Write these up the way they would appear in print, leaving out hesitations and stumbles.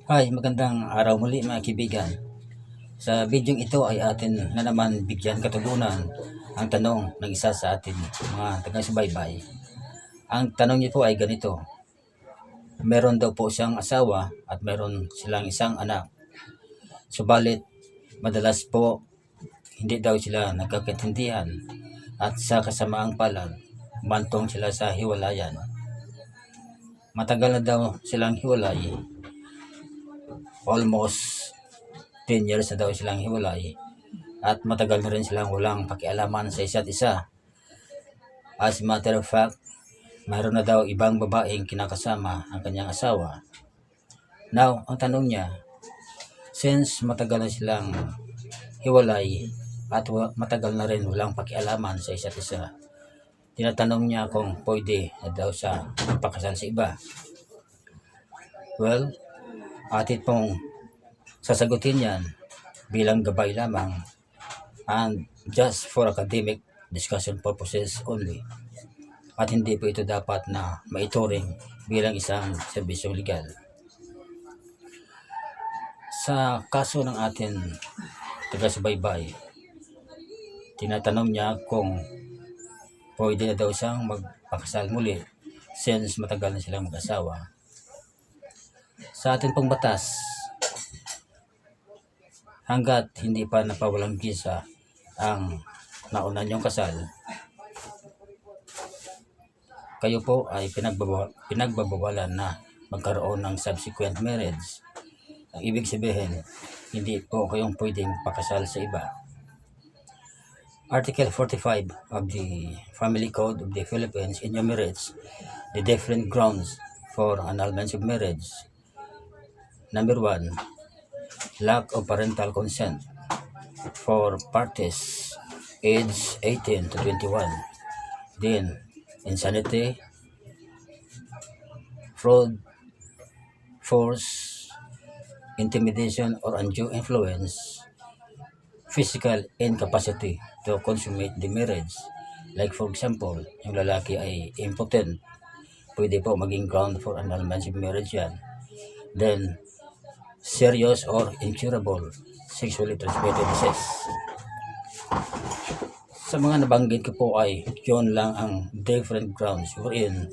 Hi, magandang araw muli mga kaibigan. Sa video ito ay atin na naman bigyan katugunan ang tanong ng isa sa atin mga taga-subaybay. Ang tanong niyo po ay ganito: meron daw po siyang asawa at meron silang isang anak. Subalit, madalas po hindi daw sila nagkakaintindihan at sa kasamaang palad, mantong sila sa hiwalayan. Matagal na daw silang hiwalay. Almost 10 years na daw silang hiwalay at matagal na rin silang walang pakialaman sa isa't isa. As a matter of fact, mayroon na daw ibang babaeng kinakasama ang kanyang asawa. Now, ang tanong niya, since matagal na silang hiwalay at matagal na rin walang pakialaman sa isa't isa, tinatanong niya kung pwede na daw siya magpakasal sa iba. Well, atin pong sasagutin yan bilang gabay lamang and just for academic discussion purposes only, at hindi po ito dapat na maituring bilang isang serbisyong legal. Sa kaso ng atin taga-subaybay, tinatanong niya kung pwede na daw siyang magpakasal muli since matagal na silang mag-asawa. Sa atin pong batas, hanggat hindi pa napawalang visa ang nauna niyong kasal, kayo po ay pinagbabawalan na magkaroon ng subsequent marriage. Ang ibig sabihin, hindi po kayong pwedeng pakasal sa iba. Article 45 of the Family Code of the Philippines enumerates the different grounds for annulment of marriage. Number 1, lack of parental consent for parties aged 18 to 21. Then, insanity, fraud, force, intimidation or undue influence, physical incapacity to consummate the marriage. Like for example, yung lalaki ay impotent, pwede po maging ground for annulment of marriage yan. Then, serious or incurable sexually transmitted disease. Sa mga nabanggit ko po ay yun lang ang different grounds wherein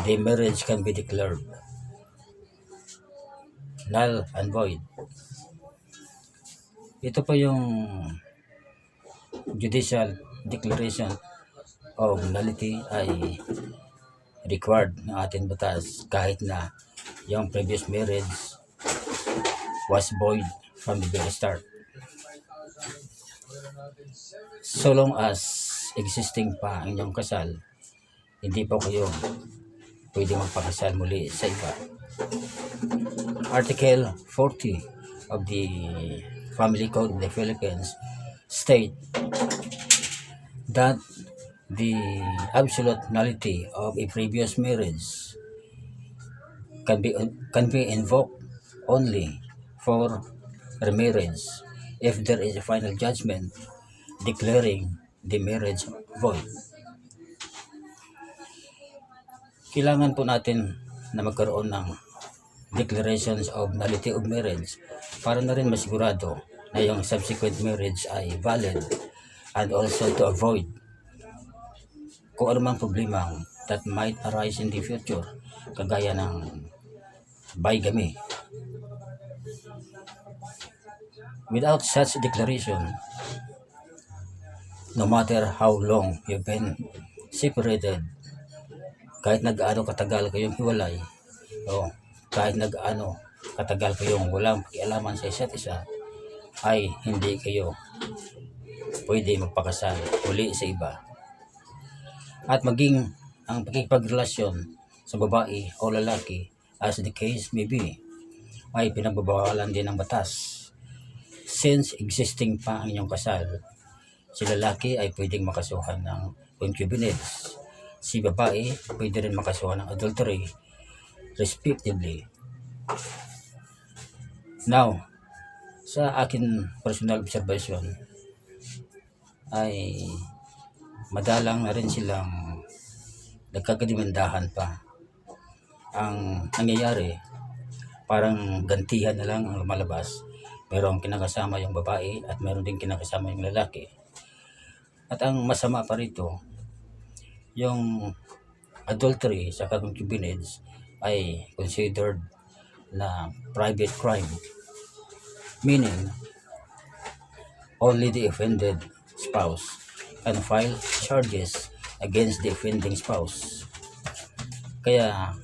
the marriage can be declared null and void. Ito po yung judicial declaration of nullity ay required ng ating batas kahit na yung previous marriage was void from the very start. So long as existing pa ang inyong kasal, hindi po kayo pwede magpakasal muli sa iba. Article 40 of the Family Code of the Philippines state that the absolute nullity of a previous marriage can be invoked only for remarriage if there is a final judgment declaring the marriage void. Kailangan po natin na magkaroon ng declarations of nullity of marriage para na rin masigurado na yung subsequent marriage ay valid, and also to avoid kung anumang problema that might arise in the future, kagaya ng bigamy. Without such declaration, no matter how long you've been separated, kahit nag-aano katagal kayong hiwalay, o kahit nag-aano katagal kayong walang pakialaman sa isa't isa, ay hindi kayo pwede magpakasal uli sa iba. At maging ang pakikipagrelasyon sa babae o lalaki, as the case may be, ay pinagbabawalan din ng batas. Since existing pa ang inyong kasal, si lalaki ay pwedeng makasuhan ng concubinage, si babae pwede rin makasuhan ng adultery, respectively. Now, sa akin personal observation ay madalang na rin silang nagkakadimandahan pa. Ang nangyayari, parang gantihan na lang ang lumalabas. Merong kinakasama yung babae at meron din kinakasama yung lalaki. At ang masama pa rito, yung adultery sa concubinage ay considered na private crime. Meaning, only the offended spouse can file charges against the offending spouse. Kaya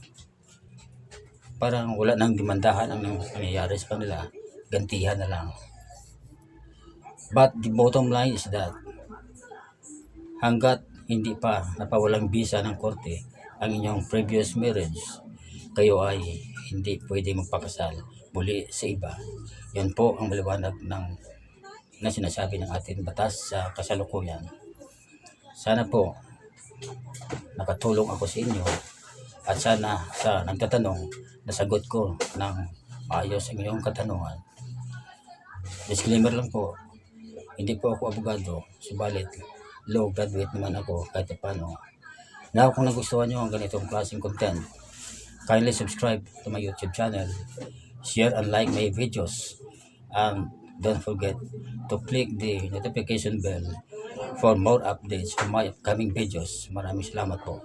parang wala nang demandahan ang nangyayari sa kanila, gantihan na lang. But the bottom line is that hanggat hindi pa napawalang bisa ng korte ang inyong previous marriage, kayo ay hindi pwede magpakasal muli sa iba. Yan po ang maliwanag na sinasabi ng ating batas sa kasalukuyan. Sana po nakatulong ako sa inyo at sana sa nagtatanong nasagot ko ng maayos ang inyong katanungan. Disclaimer lang po, hindi po ako abogado, subalit law graduate naman ako kahit paano. Now kung nagustuhan nyo ang ganitong klaseng content, kindly subscribe to my YouTube channel, share and like my videos, and don't forget to click the notification bell for more updates on my upcoming videos. Maraming salamat po.